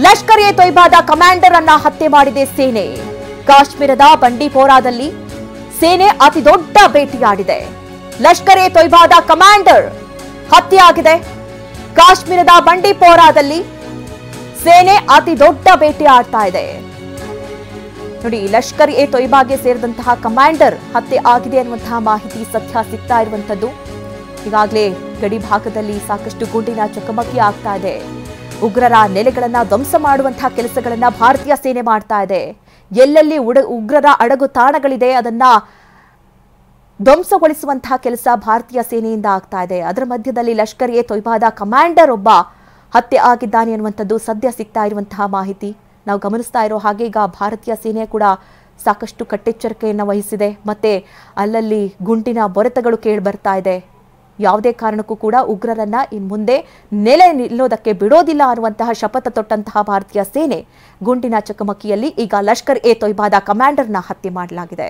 ಲಷ್ಕರ್ ಎ ತೊಯ್ಬಾದ ಕಮಾಂಡರ್ ಅನ್ನ ಹತ್ಯೆ ಮಾಡಿದೆ ಸೇನೆ. ಕಾಶ್ಮೀರದ ಬಂಡಿಪೋರಾದಲ್ಲಿ ಸೇನೆ ಅತಿ ದೊಡ್ಡ ಬೇಟೆಯಾಡಿದೆ. ಲಷ್ಕರ್ ಎ ತೊಯ್ಬಾದ ಕಮಾಂಡರ್ ಹತ್ಯೆಯಾಗಿದೆ. ಕಾಶ್ಮೀರದ ಬಂಡಿಪೋರಾದಲ್ಲಿ ಸೇನೆ ಅತಿ ದೊಡ್ಡ ಬೇಟೆ ಆಡ್ತಾ ಇದೆ. ನೋಡಿ, ಲಷ್ಕರ್ ಎ ತೊಯ್ಬಾಗೆ ಸೇರಿದಂತಹ ಕಮಾಂಡರ್ ಹತ್ಯೆ ಆಗಿದೆ ಅನ್ನುವಂತಹ ಮಾಹಿತಿ ಸದ್ಯ ಸಿಗ್ತಾ ಇರುವಂತದ್ದು. ಈಗಾಗಲೇ ಗಡಿ ಭಾಗದಲ್ಲಿ ಸಾಕಷ್ಟು ಗುಂಡಿನ ಚಕಮಕಿ ಆಗ್ತಾ ಇದೆ. ಉಗ್ರರ ನೆಲೆಗಳನ್ನ ಧ್ವಂಸ ಮಾಡುವಂತಹ ಕೆಲಸಗಳನ್ನ ಭಾರತೀಯ ಸೇನೆ ಮಾಡ್ತಾ ಇದೆ. ಎಲ್ಲೆಲ್ಲಿ ಉಗ್ರರ ಅಡಗು ತಾಣಗಳಿದೆ ಅದನ್ನ ಧ್ವಂಸಗೊಳಿಸುವಂತಹ ಕೆಲಸ ಭಾರತೀಯ ಸೇನೆಯಿಂದ ಆಗ್ತಾ ಇದೆ. ಅದರ ಮಧ್ಯದಲ್ಲಿ ಲಷ್ಕರ್ ಎ ತೊಯ್ಬಾದ ಕಮಾಂಡರ್ ಒಬ್ಬ ಹತ್ಯೆ ಆಗಿದ್ದಾನೆ ಅನ್ನುವಂಥದ್ದು ಸದ್ಯ ಸಿಗ್ತಾ ಇರುವಂತಹ ಮಾಹಿತಿ. ನಾವು ಗಮನಿಸ್ತಾ ಇರೋ ಹಾಗೆ ಈಗ ಭಾರತೀಯ ಸೇನೆ ಕೂಡ ಸಾಕಷ್ಟು ಕಟ್ಟೆಚ್ಚರಿಕೆಯನ್ನು ವಹಿಸಿದೆ. ಮತ್ತೆ ಅಲ್ಲಲ್ಲಿ ಗುಂಡಿನ ಬೊರೆತಗಳು ಕೇಳಿ ಬರ್ತಾ ಇದೆ. ಯಾವುದೇ ಕಾರಣಕ್ಕೂ ಕೂಡ ಉಗ್ರರನ್ನ ಇನ್ನು ಮುಂದೆ ನೆಲೆ ನಿಲ್ಲೋದಕ್ಕೆ ಬಿಡೋದಿಲ್ಲ ಅನ್ನುವಂತಹ ಶಪಥ ತೊಟ್ಟಂತಹ ಭಾರತೀಯ ಸೇನೆ ಗುಂಡಿನ ಚಕಮಕಿಯಲ್ಲಿ ಈಗ ಲಷ್ಕರ್ ಎ ತೊಯ್ಬಾದ ಕಮಾಂಡರ್ನ ಹತ್ಯೆ ಮಾಡಲಾಗಿದೆ.